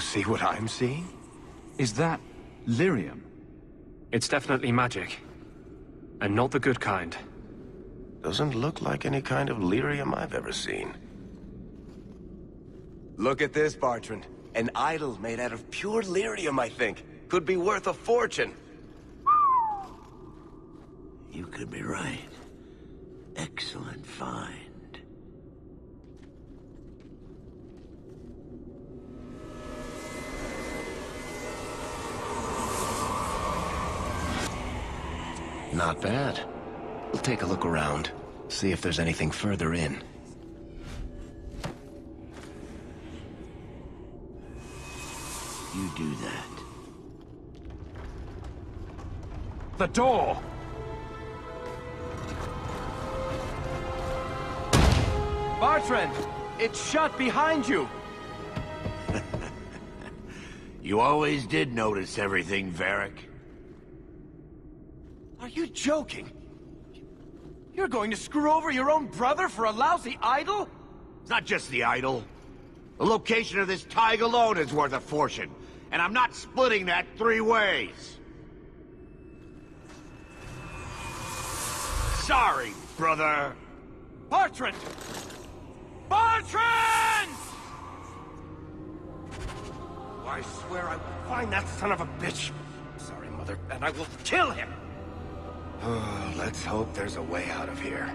see what I'm seeing? Is that lyrium? It's definitely magic. And not the good kind. Doesn't look like any kind of lyrium I've ever seen. Look at this, Bartrand. An idol made out of pure lyrium, I think. Could be worth a fortune. You could be right. Excellent find. Not bad. We'll take a look around. See if there's anything further in. You do that. The door! Bartrand! It's shut behind you! You always did notice everything, Varric. Are you joking? You're going to screw over your own brother for a lousy idol? It's not just the idol. The location of this tag alone is worth a fortune, and I'm not splitting that 3 ways. Sorry, brother. Bartrand! Bartrand! I swear I will find that son of a bitch. Sorry, Mother, and I will kill him! Let's hope there's a way out of here.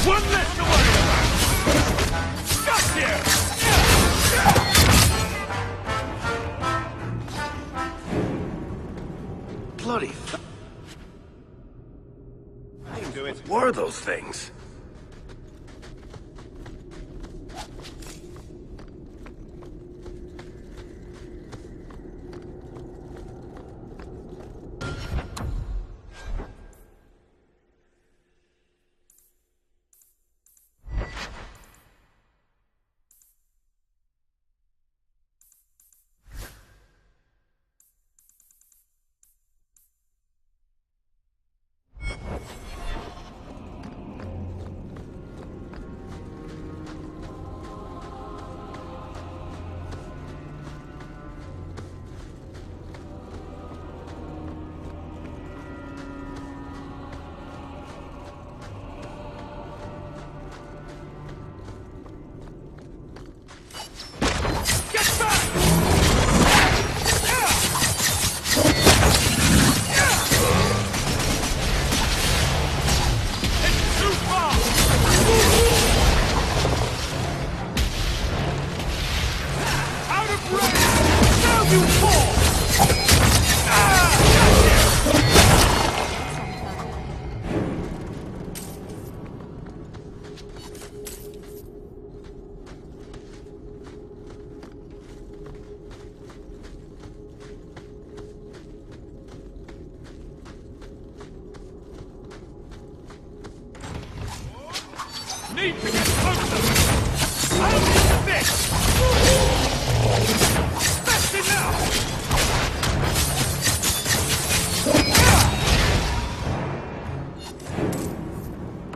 One less to worry about! Got you! Bloody What were those things? Need to get closer! I'll need the fix! That's enough!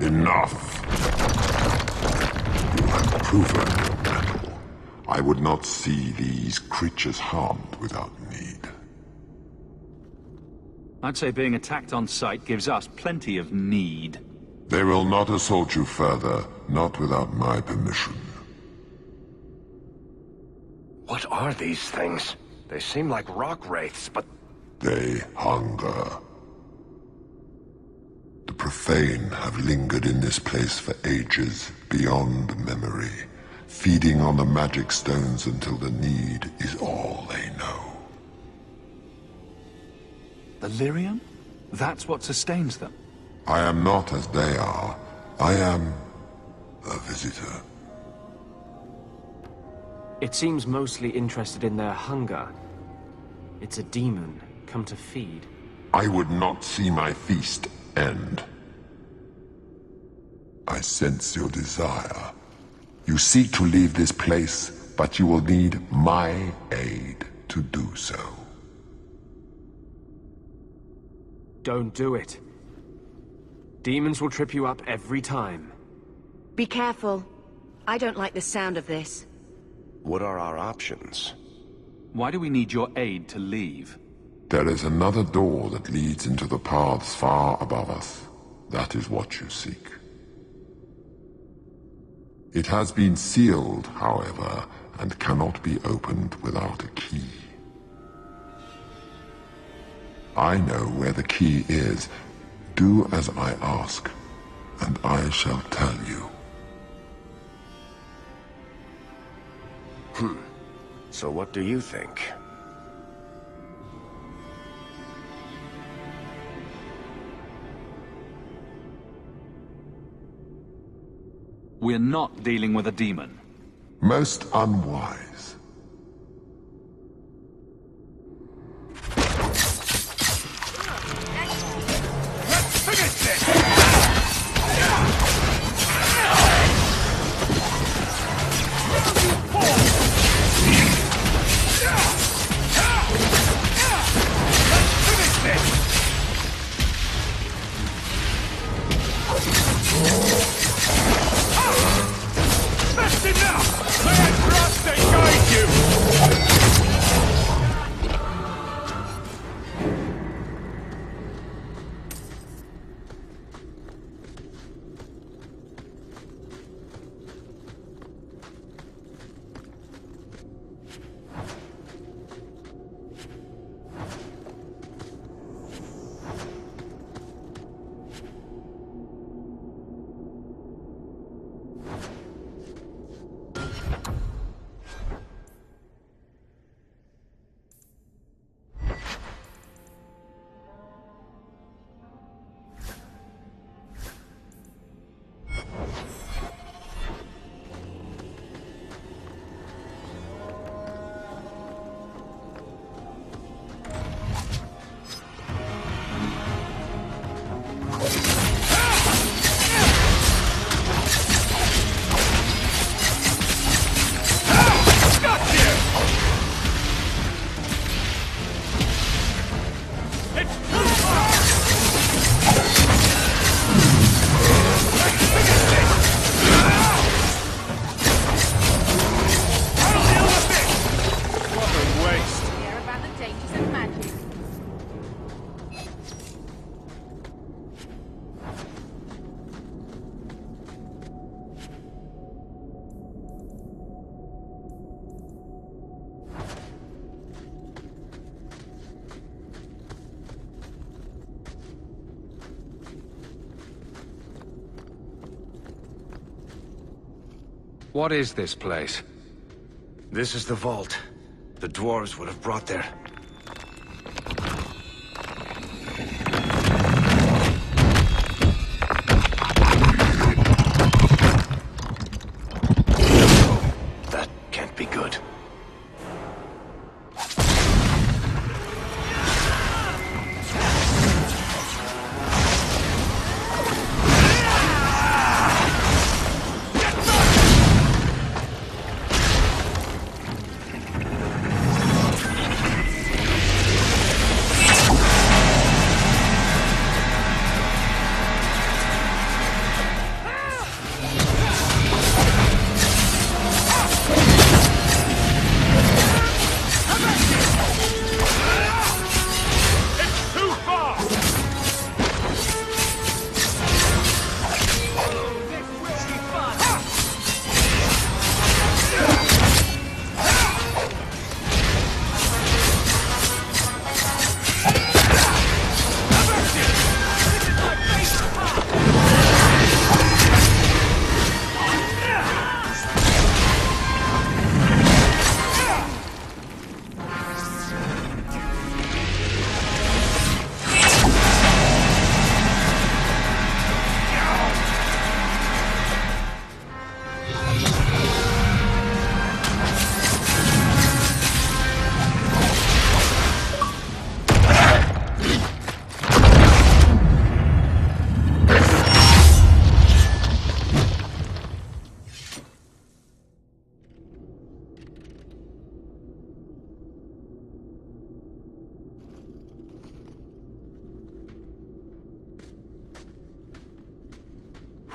Enough! You have proven your mettle. I would not see these creatures harmed without need. I'd say being attacked on sight gives us plenty of need. They will not assault you further, not without my permission. What are these things? They seem like rock wraiths, but... They hunger. The profane have lingered in this place for ages, beyond memory, feeding on the magic stones until the need is all they know. Delirium? That's what sustains them. I am not as they are. I am a visitor. It seems mostly interested in their hunger. It's a demon, come to feed. I would not see my feast end. I sense your desire. You seek to leave this place, but you will need my aid to do so. Don't do it. Demons will trip you up every time. Be careful. I don't like the sound of this. What are our options? Why do we need your aid to leave? There is another door that leads into the paths far above us. That is what you seek. It has been sealed, however, and cannot be opened without a key. I know where the key is. Do as I ask, and I shall tell you. So what do you think? We're not dealing with a demon. Most unwise. That's enough! May I trust and guide you! What is this place? This is the vault. The dwarves would have brought there. That can't be good.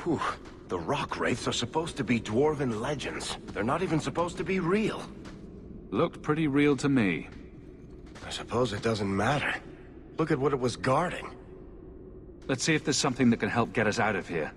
Whew. The rock wraiths are supposed to be dwarven legends. They're not even supposed to be real. Looked pretty real to me. I suppose it doesn't matter. Look at what it was guarding. Let's see if there's something that can help get us out of here.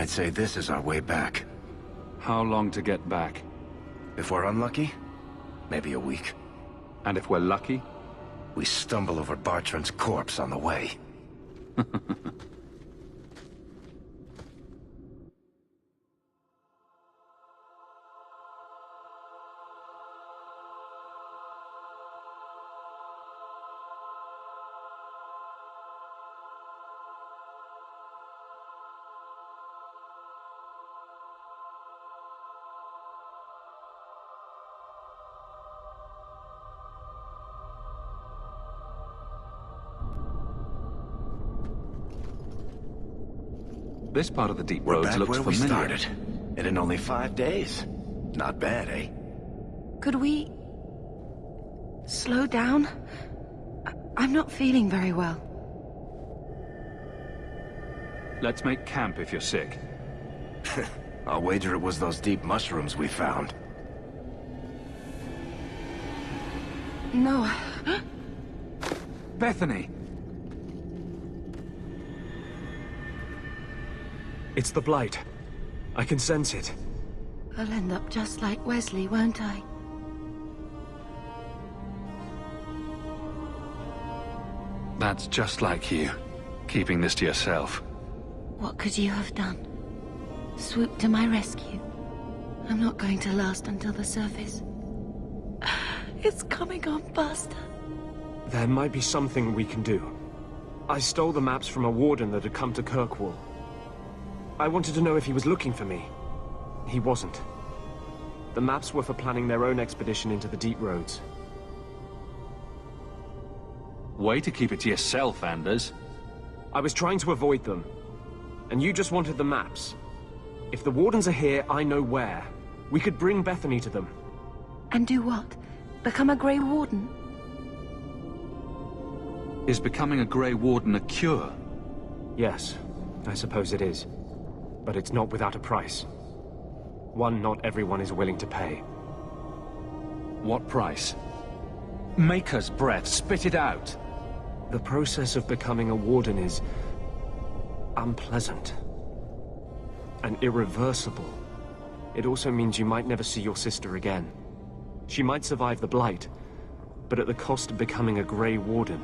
I'd say this is our way back. How long to get back? If we're unlucky, maybe a week. And if we're lucky? We stumble over Bartrand's corpse on the way. This part of the deep We're roads back looks where we familiar. started. And in only 5 days. Not bad, eh? Could we... slow down? I'm not feeling very well. Let's make camp if you're sick. I'll wager it was those deep mushrooms we found. No. Bethany! It's the Blight. I can sense it. I'll end up just like Wesley, won't I? That's just like you, keeping this to yourself. What could you have done? Swoop to my rescue. I'm not going to last until the surface. It's coming on faster. There might be something we can do. I stole the maps from a warden that had come to Kirkwall. I wanted to know if he was looking for me. He wasn't. The maps were for planning their own expedition into the deep roads. Way to keep it to yourself, Anders. I was trying to avoid them. And you just wanted the maps. If the wardens are here, I know where. We could bring Bethany to them. And do what? Become a Grey Warden? Is becoming a Grey Warden a cure? Yes, I suppose it is. But it's not without a price. One not everyone is willing to pay. What price? Maker's breath, spit it out! The process of becoming a warden is... unpleasant. And irreversible. It also means you might never see your sister again. She might survive the Blight, but at the cost of becoming a Grey Warden.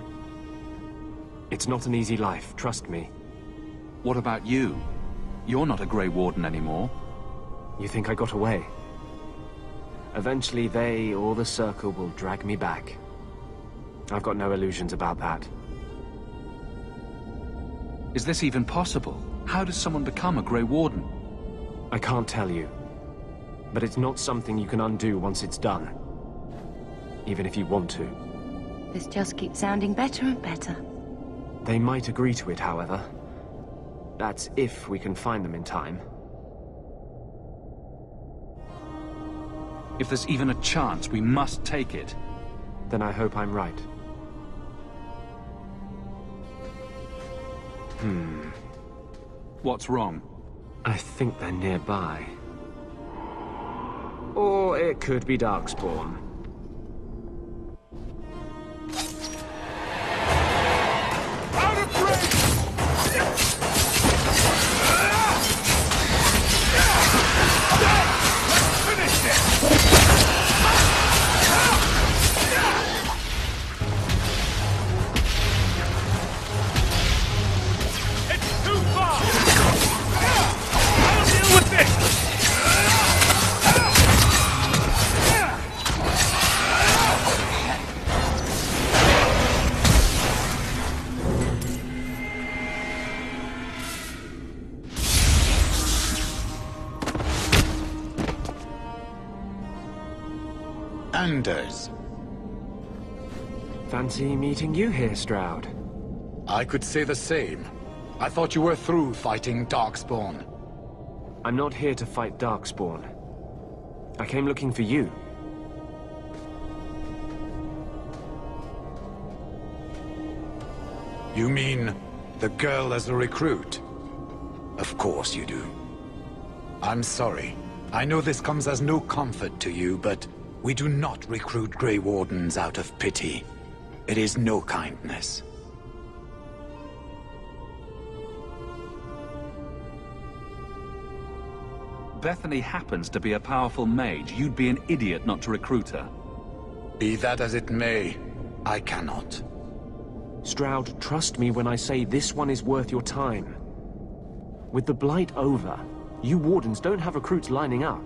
It's not an easy life, trust me. What about you? You're not a Grey Warden anymore. You think I got away? Eventually they or the Circle will drag me back. I've got no illusions about that. Is this even possible? How does someone become a Grey Warden? I can't tell you. But it's not something you can undo once it's done. Even if you want to. This just keeps sounding better and better. They might agree to it, however. That's if we can find them in time. If there's even a chance, we must take it. Then I hope I'm right. What's wrong? I think they're nearby. Or it could be Darkspawn. Anders. Fancy meeting you here, Stroud. I could say the same. I thought you were through fighting Darkspawn. I'm not here to fight Darkspawn. I came looking for you. You mean the girl as a recruit? Of course you do. I'm sorry. I know this comes as no comfort to you, but we do not recruit Grey Wardens out of pity. It is no kindness. Bethany happens to be a powerful mage. You'd be an idiot not to recruit her. Be that as it may, I cannot. Stroud, trust me when I say this one is worth your time. With the Blight over, you Wardens don't have recruits lining up.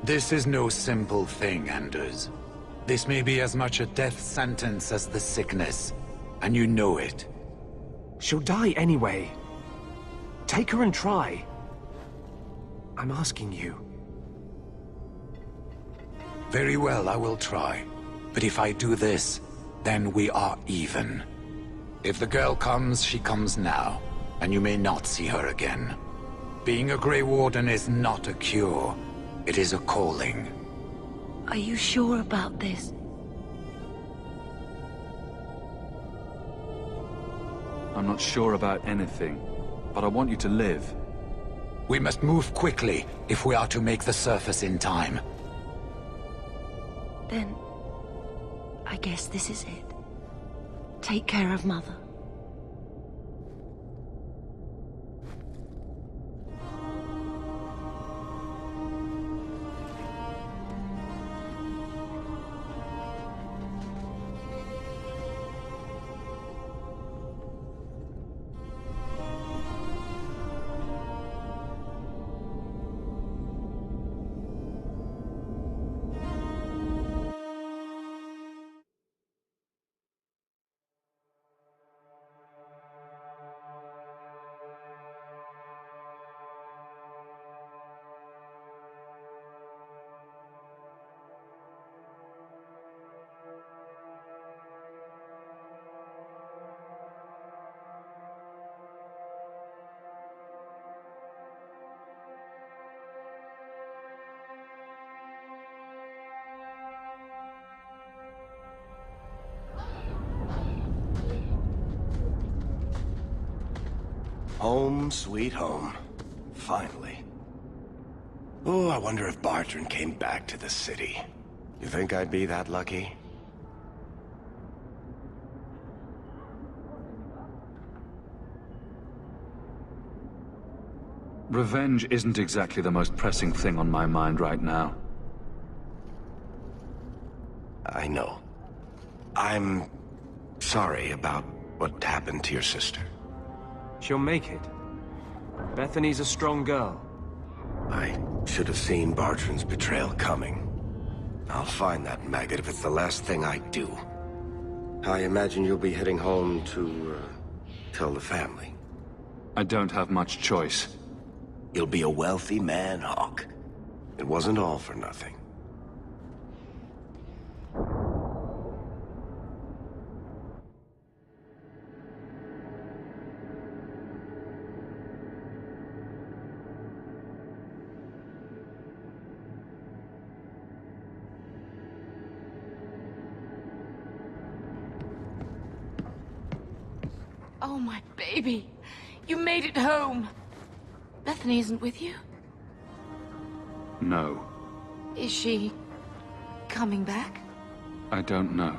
This is no simple thing, Anders. This may be as much a death sentence as the sickness, and you know it. She'll die anyway. Take her and try. I'm asking you. Very well, I will try. But if I do this, then we are even. If the girl comes, she comes now, and you may not see her again. Being a Grey Warden is not a cure. It is a calling. Are you sure about this? I'm not sure about anything, but I want you to live. We must move quickly if we are to make the surface in time. Then, I guess this is it. Take care of Mother. Home, sweet home. Finally. Oh, I wonder if Bartrand came back to the city. You think I'd be that lucky? Revenge isn't exactly the most pressing thing on my mind right now. I know. I'm sorry about what happened to your sister. She'll make it. Bethany's a strong girl. I should have seen Bartrand's betrayal coming. I'll find that maggot if it's the last thing I do. I imagine you'll be heading home to, tell the family. I don't have much choice. You'll be a wealthy man, Hawk. It wasn't all for nothing. Oh, my baby. You made it home. Bethany isn't with you? No. Is she coming back? I don't know.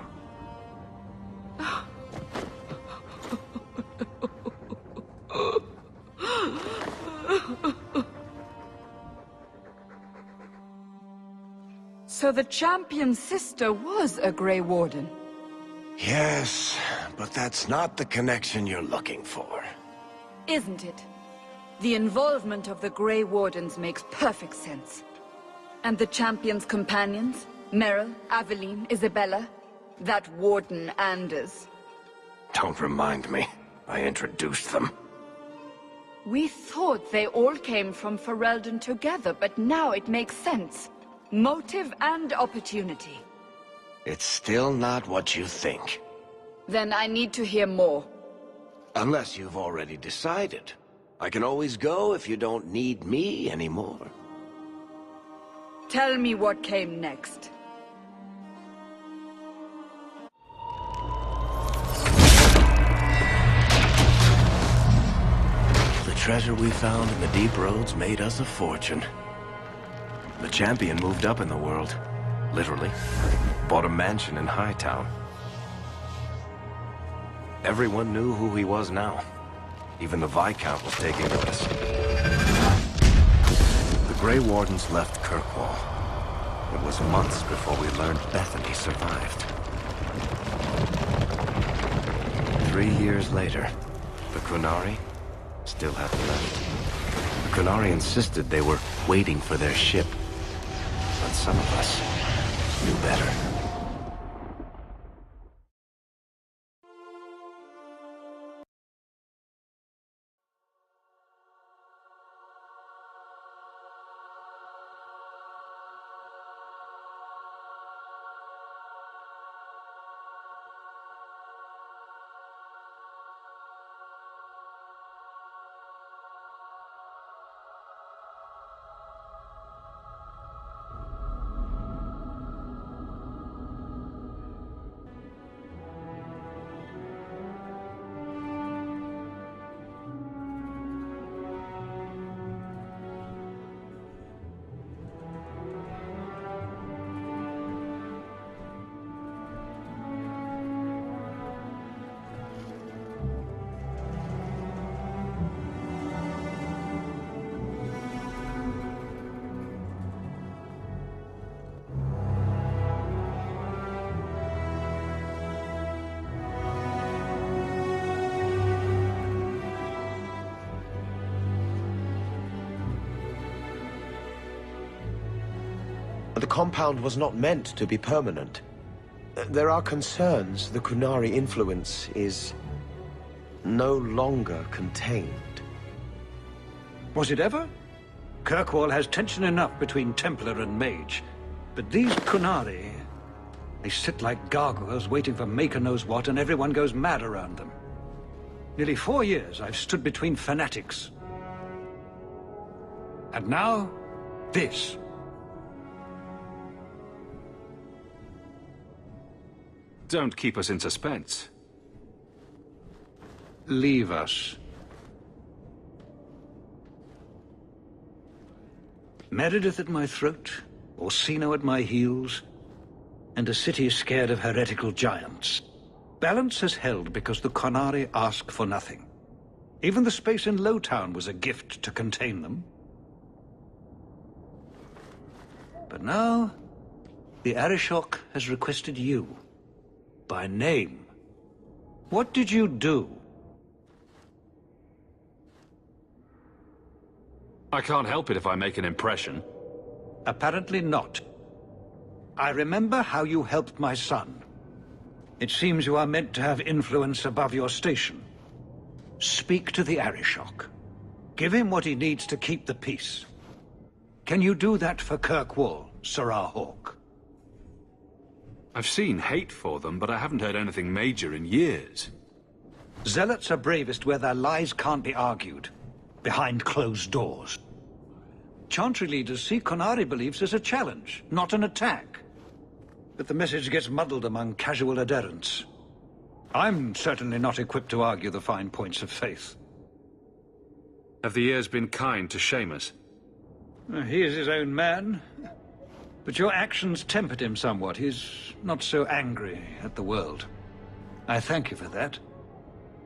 So the champion's sister was a Grey Warden? Yes, but that's not the connection you're looking for. Isn't it? The involvement of the Grey Wardens makes perfect sense. And the champion's companions? Merrill, Aveline, Isabella? That Warden Anders? Don't remind me. I introduced them. We thought they all came from Ferelden together, but now it makes sense. Motive and opportunity. It's still not what you think. Then I need to hear more. Unless you've already decided. I can always go if you don't need me anymore. Tell me what came next. The treasure we found in the deep roads made us a fortune. The champion moved up in the world. Literally. Bought a mansion in Hightown. Everyone knew who he was now. Even the Viscount was taking notice. The Grey Wardens left Kirkwall, it was months before we learned Bethany survived. 3 years later, the Qunari still hadn't left. The Qunari insisted they were waiting for their ship, but some of us knew better. The compound was not meant to be permanent. There are concerns the Qunari influence is no longer contained. Was it ever? Kirkwall has tension enough between Templar and Mage. But these Qunari, they sit like gargoyles waiting for Maker knows what, and everyone goes mad around them. Nearly 4 years I've stood between fanatics. And now, this. Don't keep us in suspense. Leave us. Meredith at my throat, Orsino at my heels, and a city scared of heretical giants. Balance has held because the Qunari ask for nothing. Even the space in Lowtown was a gift to contain them. But now, the Arishok has requested you. By name. What did you do? I can't help it if I make an impression. Apparently not. I remember how you helped my son. It seems you are meant to have influence above your station. Speak to the Arishok. Give him what he needs to keep the peace. Can you do that for Kirkwall, Sirrah Hawke? I've seen hate for them, but I haven't heard anything major in years. Zealots are bravest where their lies can't be argued, behind closed doors. Chantry leaders see Qunari beliefs as a challenge, not an attack. But the message gets muddled among casual adherents. I'm certainly not equipped to argue the fine points of faith. Have the years been kind to Seamus? He is his own man. But your actions tempered him somewhat. He's not so angry at the world. I thank you for that.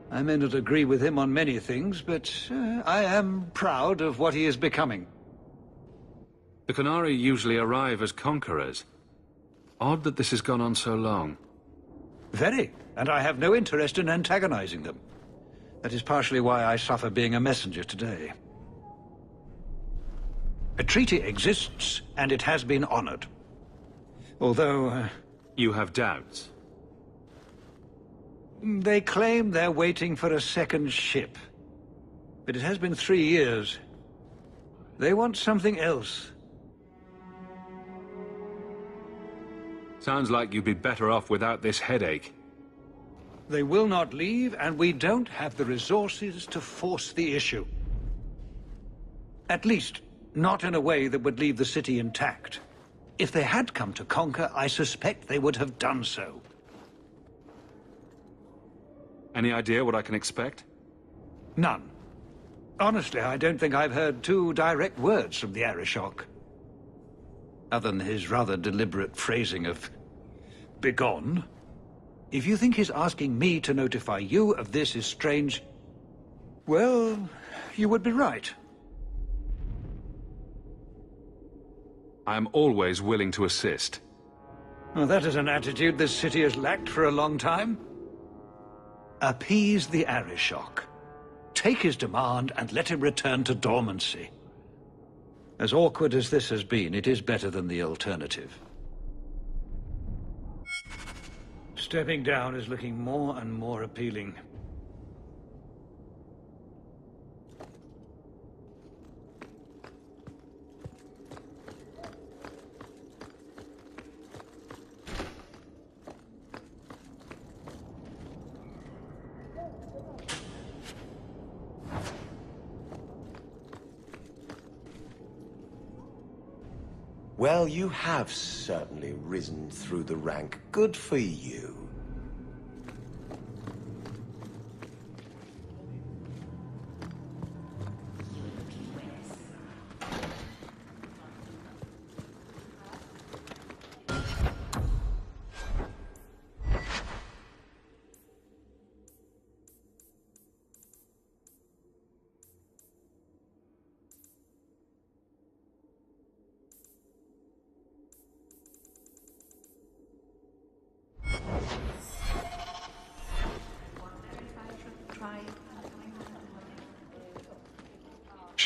I may not agree with him on many things, but I am proud of what he is becoming. The Qunari usually arrive as conquerors. Odd that this has gone on so long. Very, and I have no interest in antagonizing them. That is partially why I suffer being a messenger today. A treaty exists, and it has been honored. Although... You have doubts? They claim they're waiting for a second ship. But it has been 3 years. They want something else. Sounds like you'd be better off without this headache. They will not leave, and we don't have the resources to force the issue. At least, not in a way that would leave the city intact. If they had come to conquer, I suspect they would have done so. Any idea what I can expect? None. Honestly, I don't think I've heard 2 direct words from the Arishok. Other than his rather deliberate phrasing of begone. If you think his asking me to notify you of this is strange, well, you would be right. I am always willing to assist. Well, that is an attitude this city has lacked for a long time. Appease the Arishok. Take his demand and let him return to dormancy. As awkward as this has been, it is better than the alternative. Stepping down is looking more and more appealing. Well, you have certainly risen through the rank. Good for you.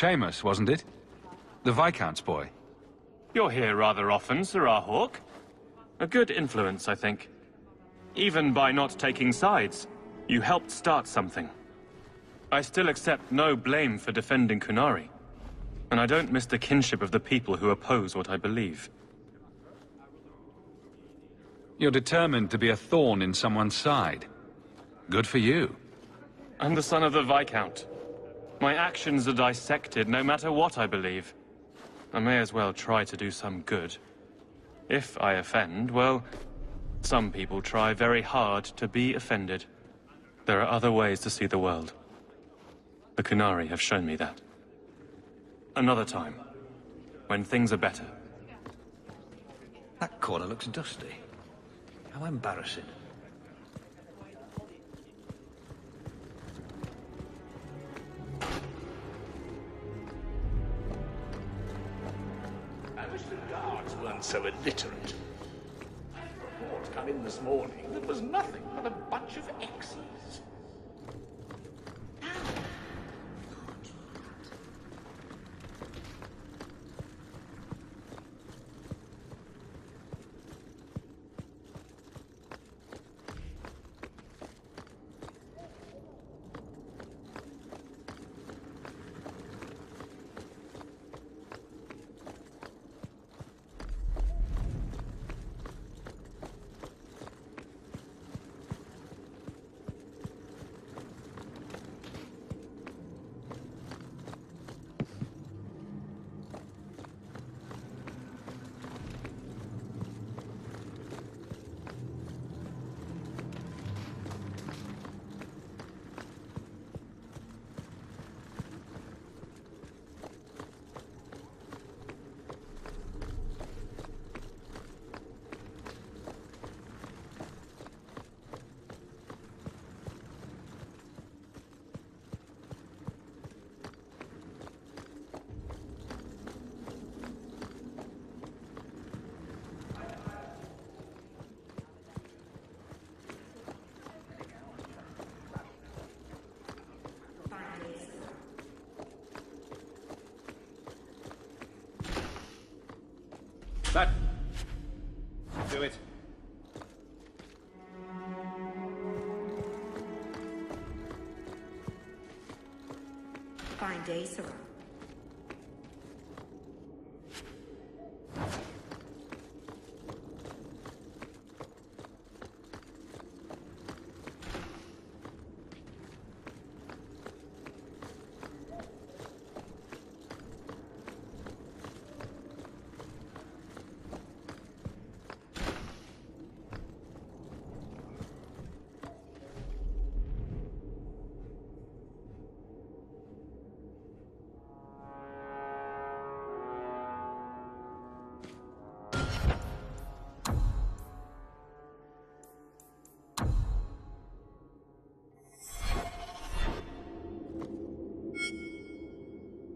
Seamus, wasn't it? The Viscount's boy. You're here rather often, Sirrah Hawk. A good influence, I think. Even by not taking sides, you helped start something. I still accept no blame for defending Qunari. And I don't miss the kinship of the people who oppose what I believe. You're determined to be a thorn in someone's side. Good for you. I'm the son of the Viscount. My actions are dissected no matter what I believe. I may as well try to do some good. If I offend, well, some people try very hard to be offended. There are other ways to see the world. The Qunari have shown me that. Another time, when things are better. That corner looks dusty. How embarrassing. I wish the guards weren't so illiterate. I had a report come in this morning that was nothing but a bunch of X's. That... do it. Fine day, Sirrah.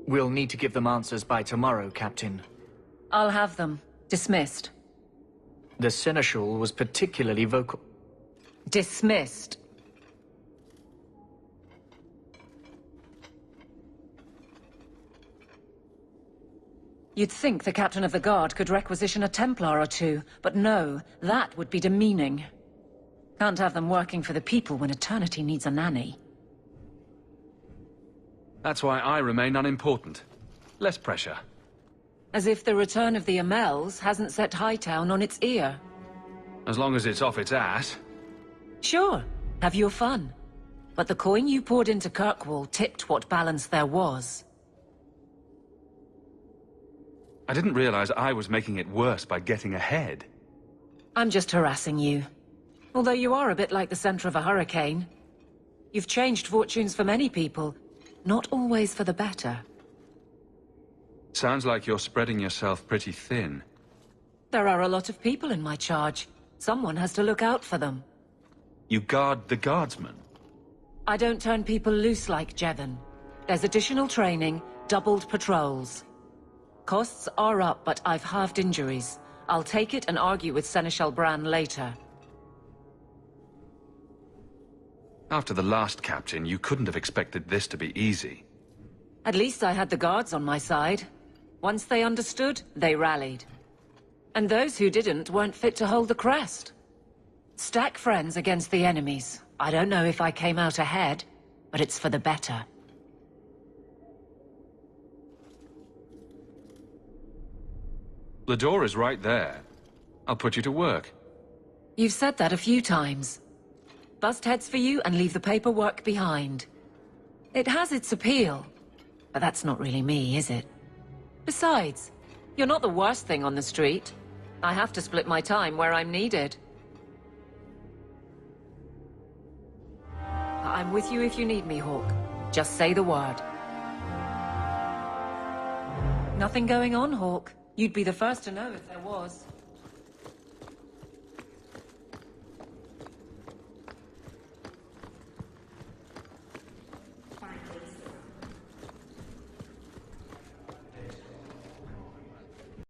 We'll need to give them answers by tomorrow, Captain. I'll have them. Dismissed. The Seneschal was particularly vocal. Dismissed. You'd think the captain of the guard could requisition a Templar or two, but no, that would be demeaning. Can't have them working for the people when eternity needs a nanny. That's why I remain unimportant. Less pressure. As if the return of the Amels hasn't set Hightown on its ear. As long as it's off its ass. Sure, have your fun. But the coin you poured into Kirkwall tipped what balance there was. I didn't realize I was making it worse by getting ahead. I'm just harassing you. Although you are a bit like the center of a hurricane. You've changed fortunes for many people, not always for the better. Sounds like you're spreading yourself pretty thin. There are a lot of people in my charge. Someone has to look out for them. You guard the guardsmen? I don't turn people loose like Jevon. There's additional training, doubled patrols. Costs are up, but I've halved injuries. I'll take it and argue with Seneschal Bran later. After the last captain, you couldn't have expected this to be easy. At least I had the guards on my side. Once they understood, they rallied. And those who didn't weren't fit to hold the crest. Stack friends against the enemies. I don't know if I came out ahead, but it's for the better. The door is right there. I'll put you to work. You've said that a few times. Bust heads for you and leave the paperwork behind. It has its appeal, but that's not really me, is it? Besides, you're not the worst thing on the street. I have to split my time where I'm needed. I'm with you if you need me, Hawk. Just say the word. Nothing going on, Hawk. You'd be the first to know if there was.